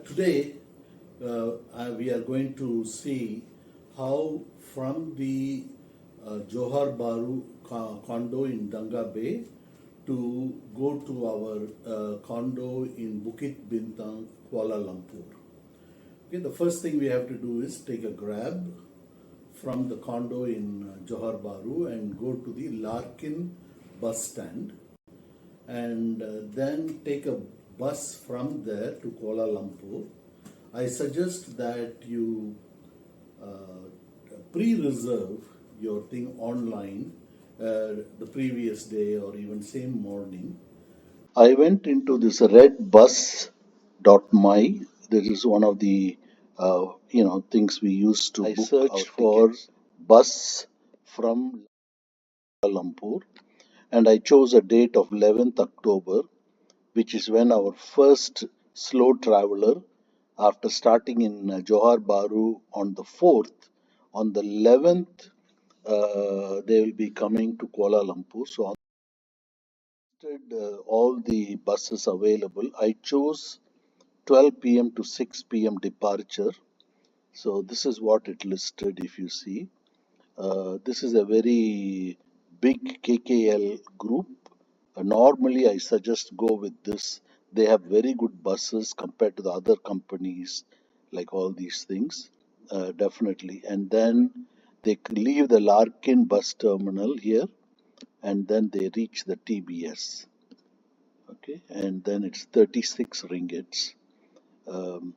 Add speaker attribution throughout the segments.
Speaker 1: Today, we are going to see how from the Johar Baru condo in Danga Bay to go to our condo in Bukit Bintang, Kuala Lumpur. Okay, the first thing we have to do is take a grab from the condo in Johar Baru and go to the Larkin bus stand and then take a bus from there to Kuala Lumpur. I suggest that you pre-reserve your thing online the previous day or even same morning. I went into this redbus.my. This is one of the things we use to book our searched for tickets. Bus from Kuala Lumpur, and I chose a date of 11th October, which is when our first slow traveler, after starting in Johar Baru on the 4th, on the 11th, they will be coming to Kuala Lumpur. So, on all the buses available, I chose 12 p.m. to 6 p.m. departure. So, this is what it listed if you see. This is a very big KKL group. Normally, I suggest go with this. They have very good buses compared to the other companies, like all these things, definitely. And then they leave the Larkin bus terminal here, and then they reach the TBS. Okay, and then it's 36 ringgits. Um,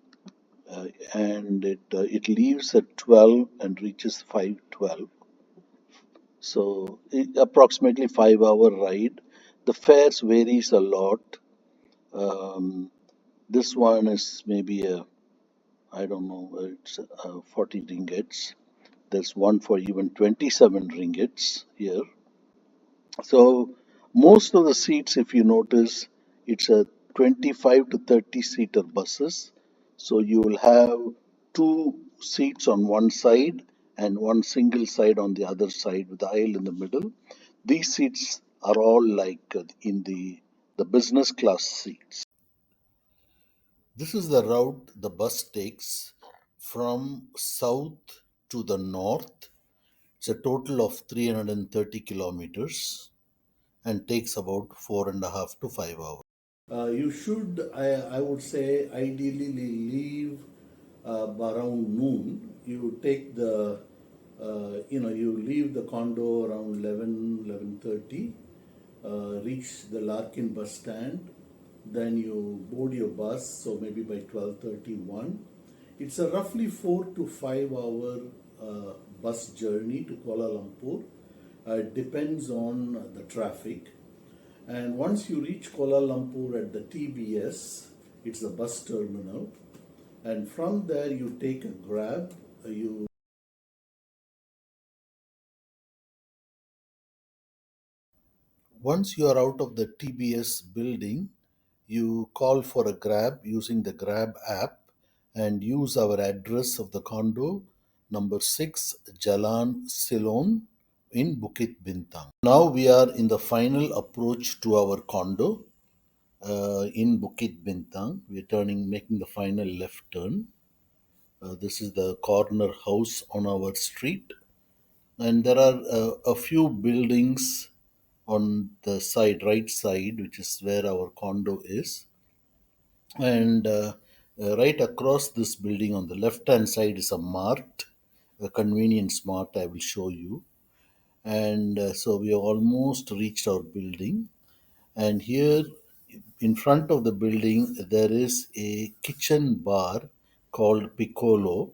Speaker 1: and it leaves at 12 and reaches 5:12. So approximately 5 hour ride. The fares varies a lot. Um, this one is maybe I don't know, it's 40 ringgits. There's one for even 27 ringgits here. So most of the seats, if you notice, it's a 25 to 30 seater buses. So you will have two seats on one side and one single side on the other side with the aisle in the middle. These seats are all like in the business class seats. This is the route the bus takes from south to the north. It's a total of 330 kilometers and takes about 4.5 to 5 hours. You should, I would say, ideally leave around noon. You take the, you leave the condo around 11:30, reach the Larkin bus stand, then you board your bus, so maybe by 12:31. It's a roughly 4 to 5 hour bus journey to Kuala Lumpur. It depends on the traffic. And once you reach Kuala Lumpur at the TBS, it's the bus terminal, and from there you take a grab. You Once you are out of the TBS building, you call for a grab using the Grab app and use our address of the condo, number 6 Jalan Silon in Bukit Bintang. Now we are in the final approach to our condo in Bukit Bintang. We're making the final left turn. This is the corner house on our street, and there are a few buildings on the right side, which is where our condo is. And right across this building on the left hand side is a mart, a convenience mart. I will show you. And so we have almost reached our building. And here in front of the building, there is a kitchen bar called Piccolo.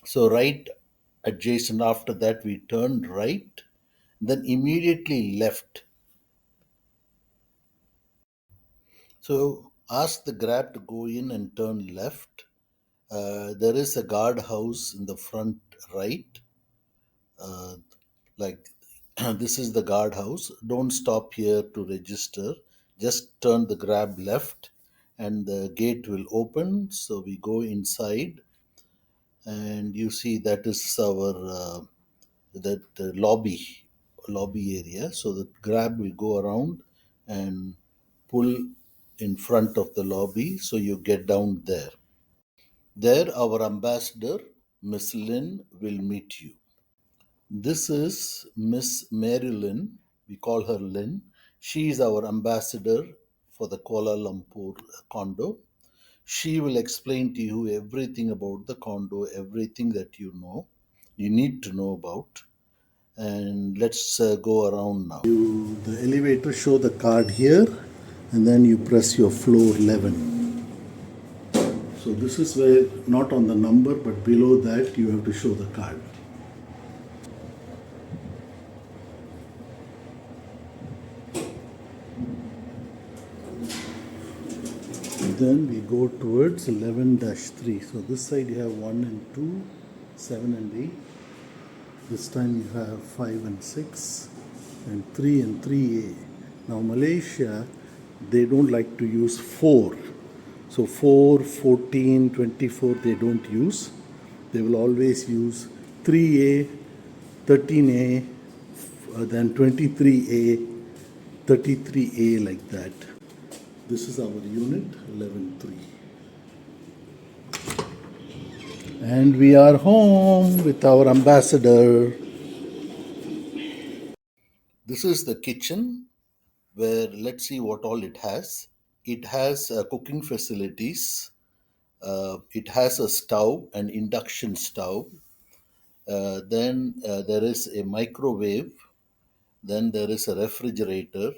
Speaker 1: So, right adjacent after that, we turned right, then immediately left. So, ask the Grab to go in and turn left. There is a guard house in the front right. Uh, like this is the guard house. Don't stop here to register. Just turn the Grab left and the gate will open. So, we go inside and you see that is our that lobby area. So the grab will go around and pull in front of the lobby, so you get down there. There, our ambassador, Miss Lynn, will meet you. This is Miss Marilyn. We call her Lynn. She is our ambassador for the Kuala Lumpur condo. She will explain to you everything about the condo, everything that you need to know about. And let's go around now. The elevator show the card here, and then you press your floor 11. So this is where, not on the number, but below that you have to show the card. Then we go towards 11-3. So this side you have 1 and 2, 7 and 8. This time you have 5 and 6, and 3 and 3A. Now Malaysia, they don't like to use 4. So 4, 14, 24 they don't use. They will always use 3A, 13A, then 23A, 33A, like that. This is our unit 11-3. And we are home with our ambassador. This is the kitchen, where let's see what all it has. It has cooking facilities. It has a stove, an induction stove. Then there is a microwave. Then there is a refrigerator.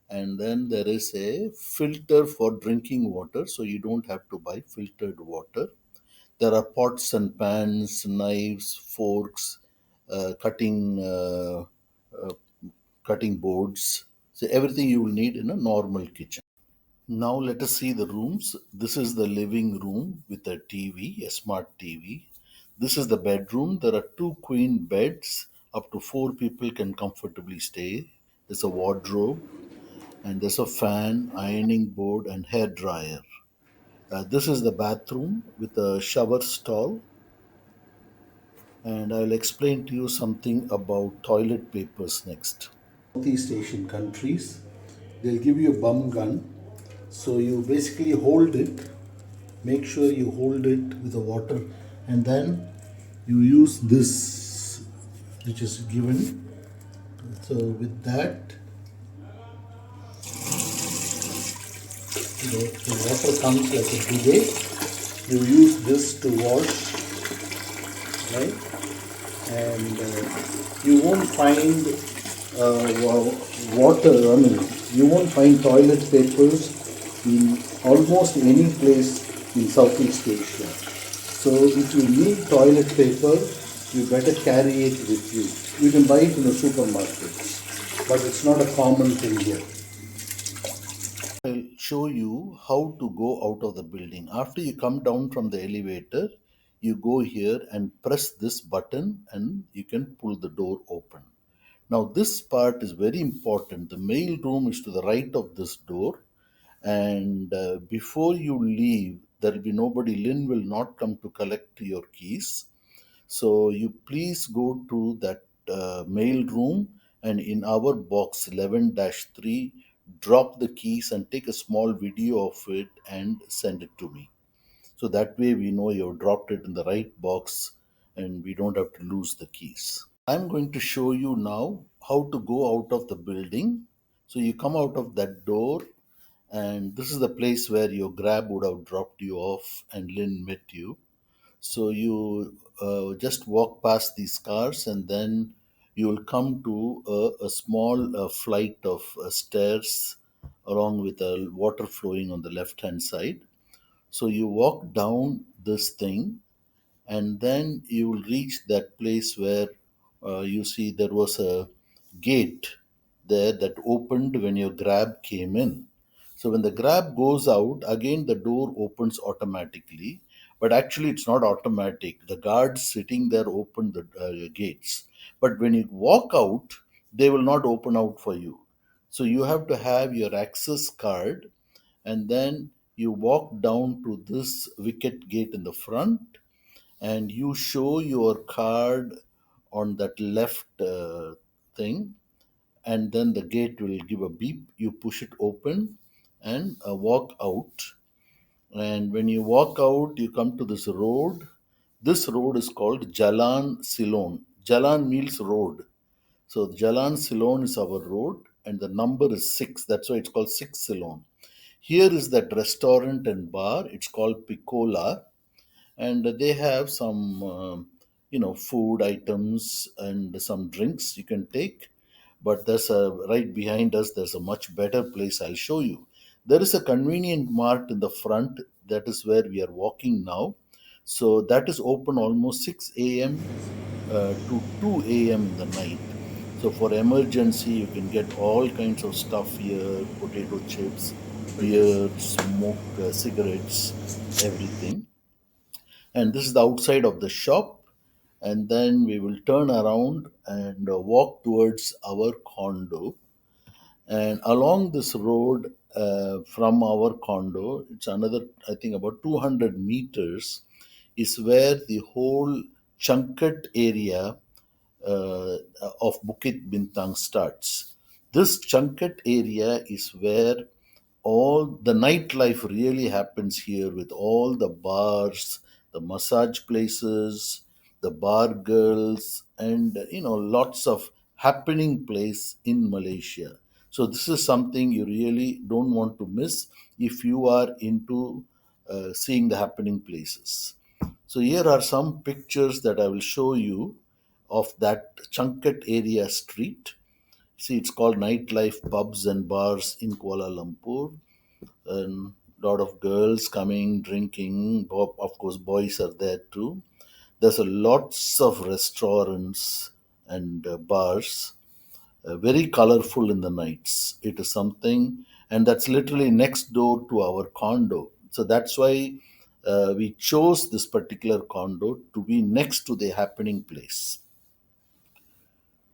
Speaker 1: And then there is a filter for drinking water, so you don't have to buy filtered water. There are pots and pans, knives, forks, cutting cutting boards. So everything you will need in a normal kitchen. Now let us see the rooms. This is the living room with a TV, a smart TV. This is the bedroom. There are two queen beds. Up to four people can comfortably stay. There's a wardrobe, and there's a fan, ironing board, and hair dryer. This is the bathroom with a shower stall, and I'll explain to you something about toilet papers next. Southeast Asian countries, they'll give you a bum gun. So you basically hold it, make sure you hold it with the water, and then you use this, which is given. So with that, the water comes like a bidet. You use this to wash, right? And you won't find water, I mean, you won't find toilet papers in almost any place in Southeast Asia. So if you need toilet paper, you better carry it with you. You can buy it in the supermarkets, but it's not a common thing here. I'll show you how to go out of the building. After you come down from the elevator, you go here and press this button and you can pull the door open. Now, this part is very important. The mail room is to the right of this door, and before you leave, there will be nobody. Lynn will not come to collect your keys. So, you please go to that mail room, and in our box 11-3, drop the keys and take a small video of it and send it to me. So that way we know you've dropped it in the right box and we don't have to lose the keys. I'm going to show you now how to go out of the building. So you come out of that door, and this is the place where your grab would have dropped you off and Lynn met you. So you just walk past these cars, and then you will come to a small flight of stairs along with water flowing on the left hand side. So you walk down this thing, and then you will reach that place where you see there was a gate there that opened when your grab came in. So when the grab goes out, again the door opens automatically, but actually it's not automatic. The guards sitting there open the gates, but when you walk out, they will not open out for you. So you have to have your access card, and then you walk down to this wicket gate in the front, and you show your card on that left thing, and then the gate will give a beep. You push it open, and walk out. And when you walk out, you come to this road. This road is called Jalan Silon. Jalan means road. So Jalan Silon is our road, and the number is 6. That's why it's called 6 Silon. Here is that restaurant and bar. It's called Piccola, and they have some food items and some drinks you can take. But there's a right behind us, there's a much better place. I'll show you. There is a convenient mart in the front. That is where we are walking now. So that is open almost 6 a.m. To 2 a.m. in the night. So for emergency, you can get all kinds of stuff here: potato chips, beer, smoke, cigarettes, everything. And this is the outside of the shop. And then we will turn around and walk towards our condo. And along this road, from our condo, it's another, I think, about 200 meters, is where the whole Chunkat area uh, of Bukit Bintang starts. This Chunkat area is where all the nightlife really happens here, with all the bars, the massage places, the bar girls, and lots of happening place in Malaysia. So this is something you really don't want to miss if you are into seeing the happening places. So here are some pictures that I will show you of that Chunkat area street. See, it's called nightlife, pubs and bars in Kuala Lumpur. And lot of girls coming, drinking. Of course, boys are there too. There's a lots of restaurants and bars, very colorful in the nights. It is something, and that's literally next door to our condo. So that's why we chose this particular condo to be next to the happening place.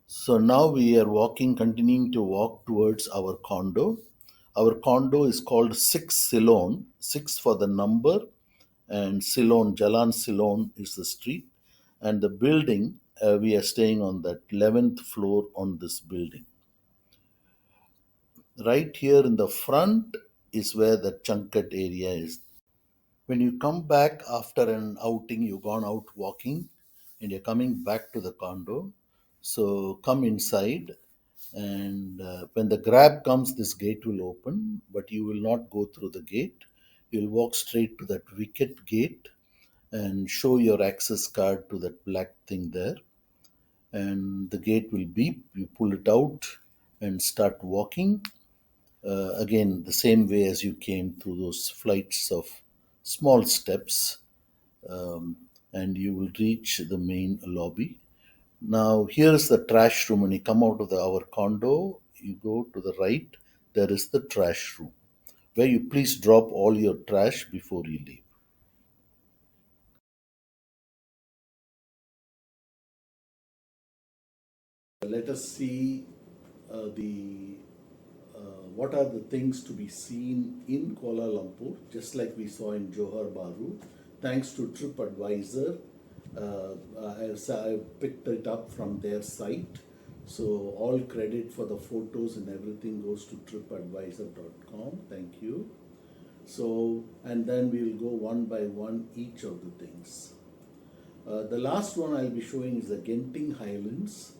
Speaker 1: So now we are walking, continuing to walk towards our condo. Our condo is called 6 Ceylon, 6 for the number, and Ceylon, Jalan Ceylon is the street. And the building, we are staying on that 11th floor on this building. Right here in the front is where the Chunkat area is. When you come back after an outing, you've gone out walking and you're coming back to the condo. So come inside, and when the grab comes, this gate will open, but you will not go through the gate. You'll walk straight to that wicket gate and show your access card to that black thing there, and the gate will beep. You pull it out and start walking. Again, the same way as you came through those flights of small steps, um, and you will reach the main lobby. Now, here is the trash room. When you come out of our condo, you go to the right, there is the trash room where you please drop all your trash before you leave. Let us see the what are the things to be seen in Kuala Lumpur, just like we saw in Johor Bahru. Thanks to TripAdvisor, I picked it up from their site. So all credit for the photos and everything goes to tripadvisor.com. Thank you. So, and then we will go one by one each of the things. The last one I'll be showing is the Genting Highlands,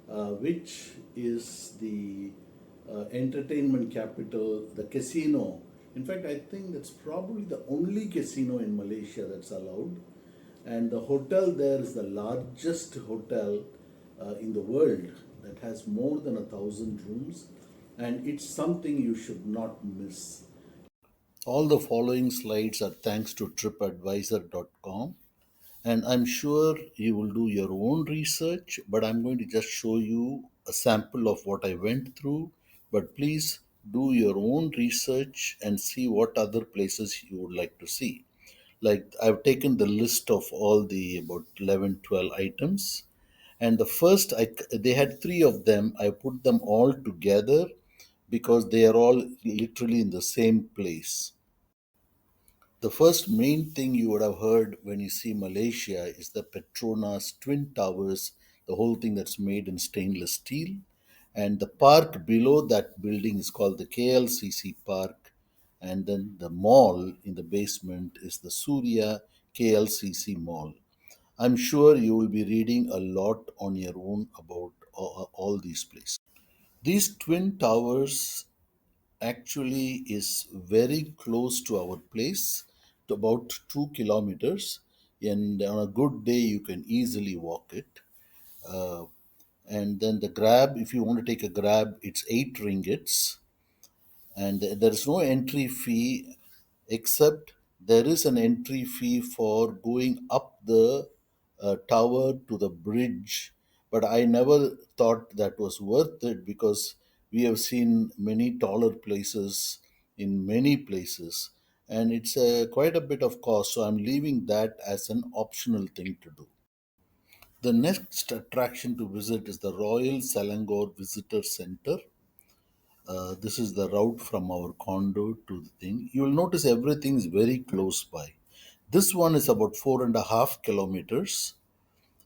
Speaker 1: which is the entertainment capital, the casino. In fact, I think that's probably the only casino in Malaysia that's allowed. And the hotel there is the largest hotel in the world, that has more than 1,000 rooms. And it's something you should not miss. All the following slides are thanks to tripadvisor.com. And I'm sure you will do your own research, but I'm going to just show you a sample of what I went through. But please do your own research and see what other places you would like to see. Like, I've taken the list of all the about 11, 12 items. And the first, they had three of them. I put them all together because they are all literally in the same place. The first main thing you would have heard when you see Malaysia is the Petronas Twin Towers, the whole thing that's made in stainless steel. And the park below that building is called the KLCC Park. and then the mall in the basement is the Surya KLCC mall. I'm sure you will be reading a lot on your own about all these places. These twin towers actually is very close to our place, to about 2 kilometers, and on a good day you can easily walk it. Uh, and then the grab, if you want to take a grab, it's 8 ringgits, and there is no entry fee, except there is an entry fee for going up the tower to the bridge. But I never thought that was worth it, because we have seen many taller places in many places, and it's quite a bit of cost, so I'm leaving that as an optional thing to do. The next attraction to visit is the Royal Selangor Visitor Center. This is the route from our condo to the thing. You will notice everything is very close by. This one is about 4.5 kilometers.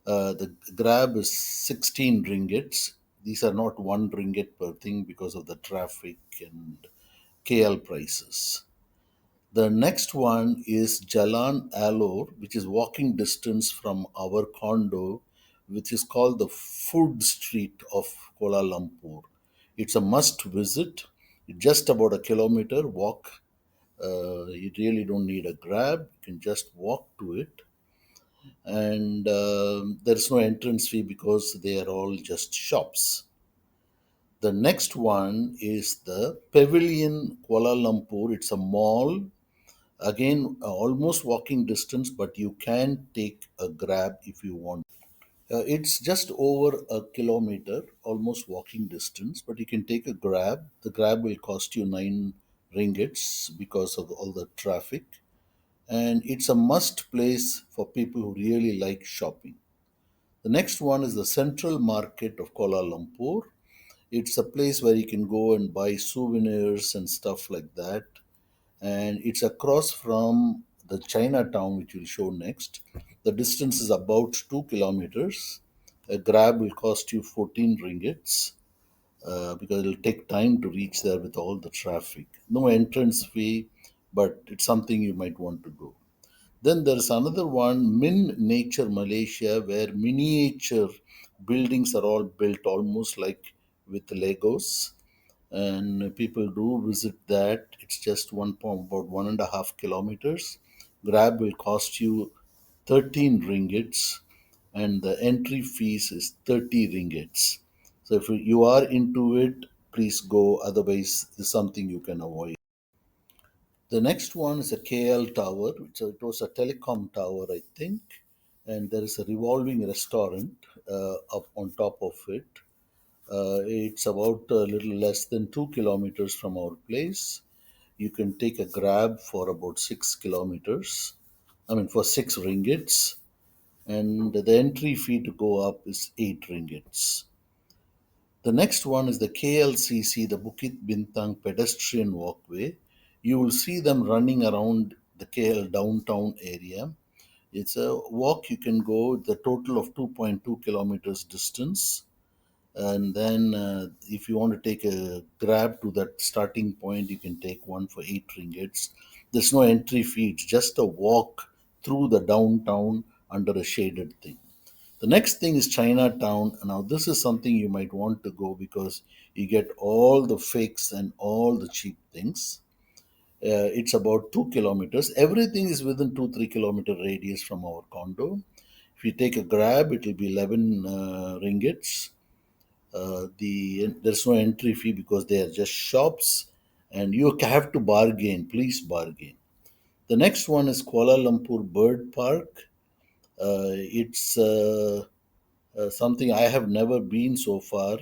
Speaker 1: The grab is 16 ringgits. These are not 1 ringgit per thing because of the traffic and KL prices. The next one is Jalan Alor, which is walking distance from our condo, which is called the food street of Kuala Lumpur. It's a must visit. Just about a kilometer walk. You really don't need a grab. You can just walk to it. And there is no entrance fee because they are all just shops. The next one is the Pavilion Kuala Lumpur. It's a mall. Again, almost walking distance, but you can take a grab if you want. It's just over a kilometer, almost walking distance, but you can take a grab. The grab will cost you 9 ringgits because of all the traffic. And it's a must place for people who really like shopping. The next one is the Central Market of Kuala Lumpur. It's a place where you can go and buy souvenirs and stuff like that, and it's across from the Chinatown, which we'll show next. The distance is about 2 kilometers. A grab will cost you 14 ringgits, because it'll take time to reach there with all the traffic. No entrance fee, but it's something you might want to go. Then there's another one, Min Nature Malaysia, where miniature buildings are all built almost like with Legos, and people do visit that. It's just about 1.5 kilometers. Grab will cost you 13 ringgits, and the entry fees is 30 ringgits. So if you are into it, please go. Otherwise, it's something you can avoid. The next one is a KL tower, which it was a telecom tower, I think, and there is a revolving restaurant up on top of it. It's about a little less than 2 kilometers from our place. You can take a grab for about 6 kilometers. I mean, for 6 ringgits, and the entry fee to go up is 8 ringgits. The next one is the KLCC, the Bukit Bintang pedestrian walkway. You will see them running around the KL downtown area. It's a walk you can go, the total of 2.2 kilometers distance. And then if you want to take a grab to that starting point, you can take one for 8 ringgits. There's no entry fee, it's just a walk through the downtown under a shaded thing. The next thing is Chinatown. Now, this is something you might want to go because you get all the fakes and all the cheap things. It's about 2 kilometers. Everything is within 2-3 kilometer radius from our condo. If you take a grab, it will be 11 ringgits. There's no entry fee because they are just shops, and you have to bargain. Please bargain. The next one is Kuala Lumpur Bird Park. It's something I have never been so far.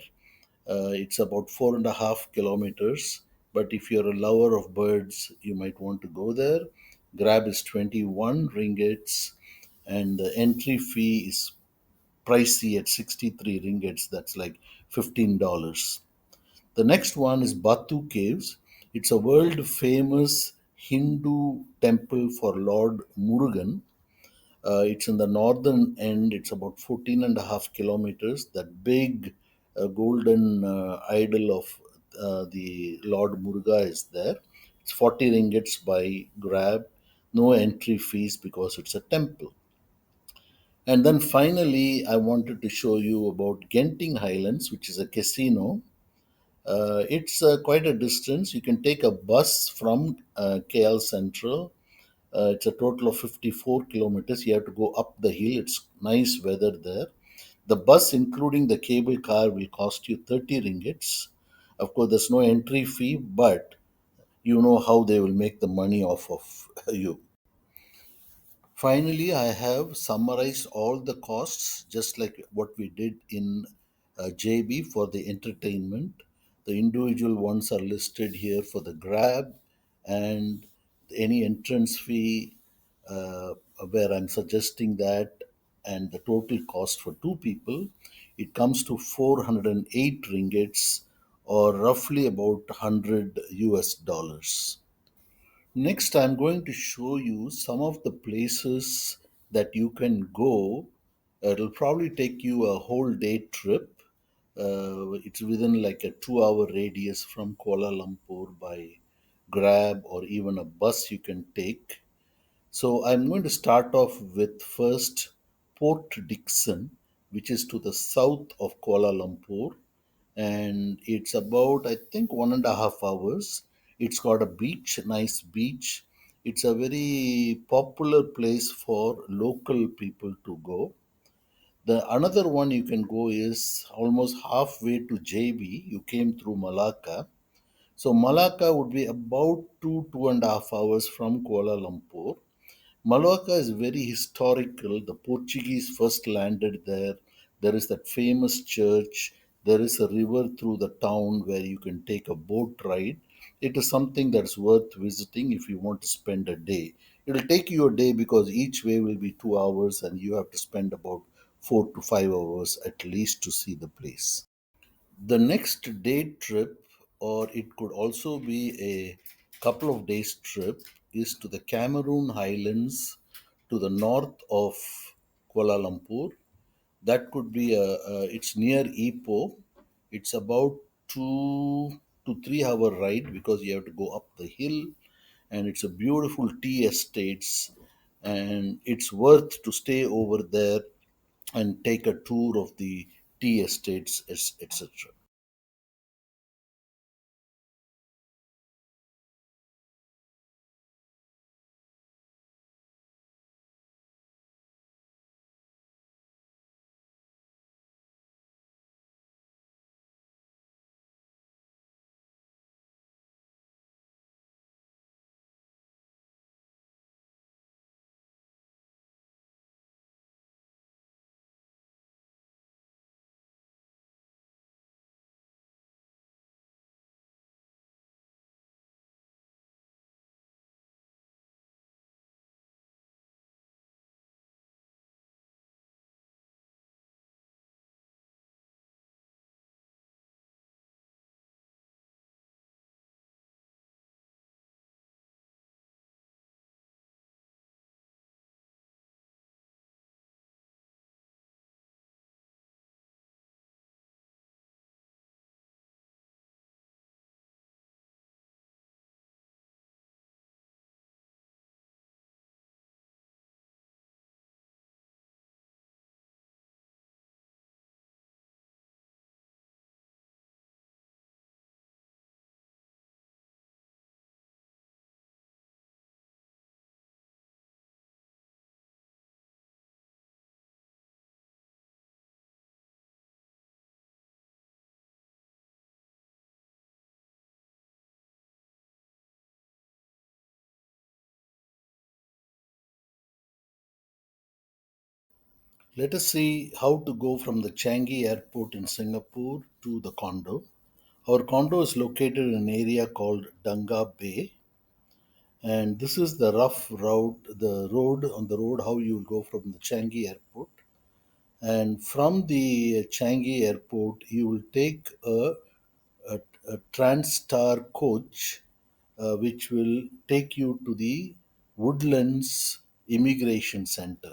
Speaker 1: It's about 4.5 kilometers. But if you're a lover of birds, you might want to go there. Grab is 21 ringgits, and the entry fee is pricey at 63 ringgits. That's like $15. The next one is Batu Caves. It's a world famous Hindu temple for Lord Murugan. It's in the northern end. It's about 14 and a half kilometers. That big golden idol of the Lord Muruga is there. It's 40 ringgits by Grab, no entry fees because it's a temple. And then finally, I wanted to show you about Genting Highlands, which is a casino. It's quite a distance. You can take a bus from KL Central. It's a total of 54 kilometers. You have to go up the hill. It's nice weather there. The bus, including the cable car, will cost you 30 ringgits. Of course, there's no entry fee, but you know how they will make the money off of you. Finally, I have summarized all the costs, just like what we did in JB for the entertainment. The individual ones are listed here for the grab and any entrance fee, where I'm suggesting that, and the total cost for two people. It comes to 408 ringgits, or roughly about 100 US dollars. Next, I'm going to show you some of the places that you can go. It'll probably take you a whole day trip. It's within like a 2 hour radius from Kuala Lumpur by Grab or even a bus you can take. So I'm going to start off with first Port Dickson, which is to the south of Kuala Lumpur, and it's about, I think, 1.5 hours. It's got a beach, nice beach. It's a very popular place for local people to go. The another one you can go is almost halfway to JB. You came through Malacca. So Malacca would be about 2.5 hours from Kuala Lumpur. Malacca is very historical. The Portuguese first landed there. There is that famous church. There is a river through the town where you can take a boat ride. It is something that's worth visiting if you want to spend a day. It'll take you a day because each way will be 2 hours and you have to spend about 4 to 5 hours at least to see the place. The next day trip, or it could also be a couple of days trip, is to the Cameroon Highlands to the north of Kuala Lumpur. That could be it's near Ipoh. It's about 2 to 3 hour ride because you have to go up the hill, and it's a beautiful tea estates, and it's worth to stay over there and take a tour of the tea estates, etc. Let us see how to go from the Changi airport in Singapore to the condo. Our condo is located in an area called Danga Bay, and this is the rough route, the road how you will go from the Changi airport. And from the Changi airport, you will take a Transstar coach, which will take you to the Woodlands Immigration Center.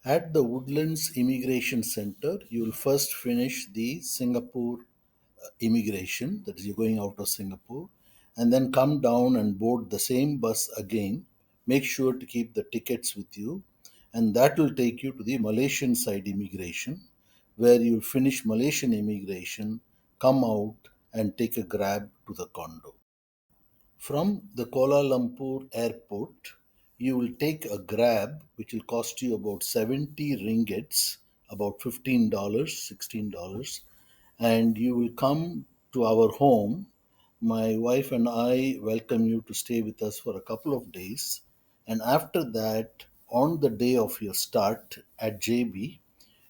Speaker 1: At the Woodlands Immigration Center, you will first finish the Singapore immigration, that is, you're going out of Singapore, and then come down and board the same bus again. Make sure to keep the tickets with you, and that will take you to the Malaysian side immigration, where you'll finish Malaysian immigration, come out, and take a grab to the condo. From the Kuala Lumpur airport, you will take a grab which will cost you about 70 ringgits, about $15, $16, and you will come to our home. My wife and I welcome you to stay with us for a couple of days. And after that, on the day of your start at JB,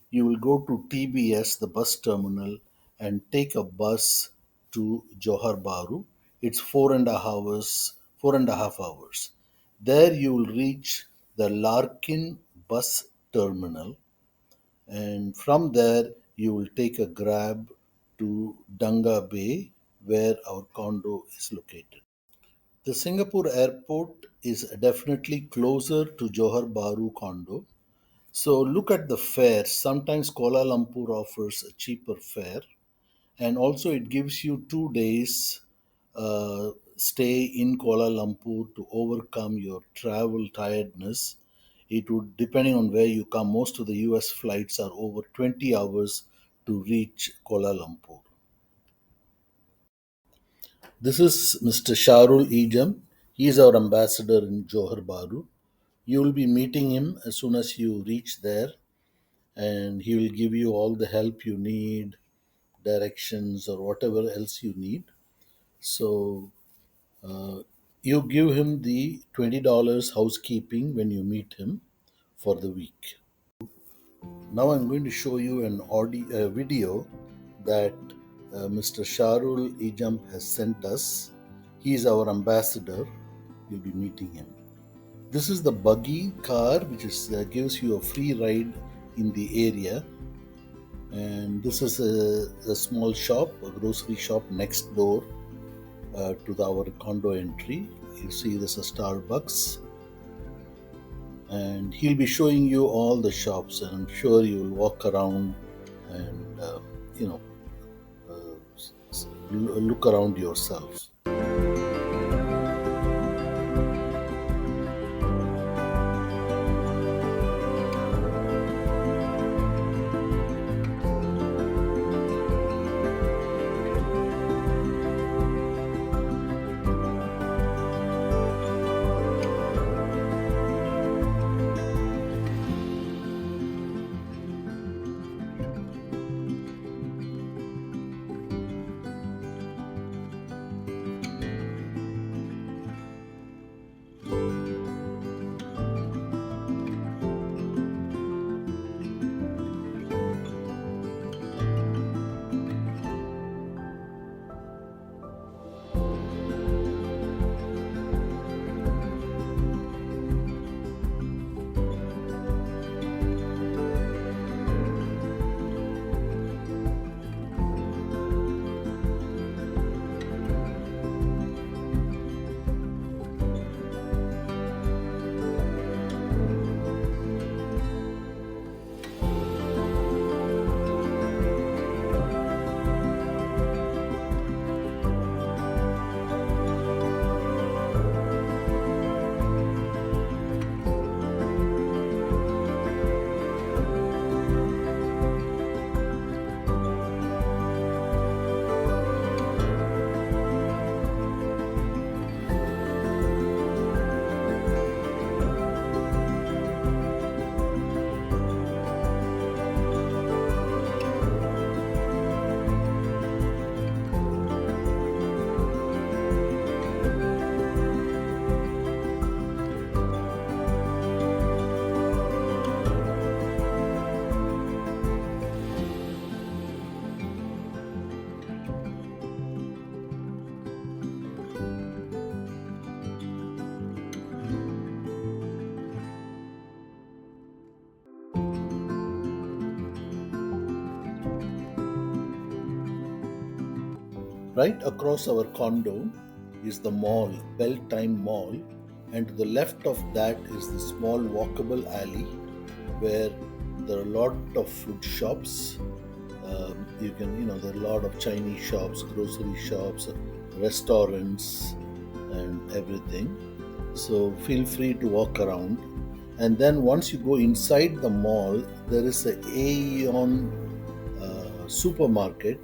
Speaker 1: you will go to TBS, the bus terminal, and take a bus to Johor Bahru. It's 4.5 hours. There you will reach the Larkin bus terminal, and from there you will take a grab to Danga Bay, where our condo is located. The Singapore airport is definitely closer to Johor Bahru condo. So look at the fare. Sometimes Kuala Lumpur offers a cheaper fare, and also it gives you 2 days stay in Kuala Lumpur to overcome your travel tiredness. It would, depending on where you come, most of the US flights are over 20 hours to reach Kuala Lumpur. This is Mr. Sharul Ejam. He is our ambassador in Johor Bahru. You will be meeting him as soon as you reach there, and he will give you all the help you need, directions, or whatever else you need. So you give him the $20 housekeeping when you meet him for the week. Now I'm going to show you an audio, video that Mr. Sharul Ejam has sent us. He is our ambassador. You'll be meeting him. This is the buggy car, which gives you a free ride in the area. And this is a small shop, a grocery shop next door to our condo entry. You see there's a Starbucks, and he'll be showing you all the shops, and I'm sure you'll walk around and you know look around yourselves. Right across our condo is the mall, Belltime Mall, and to the left of that is the small walkable alley where there are a lot of food shops. There are a lot of Chinese shops, grocery shops, restaurants, and everything. So feel free to walk around. And then once you go inside the mall, there is a Aeon supermarket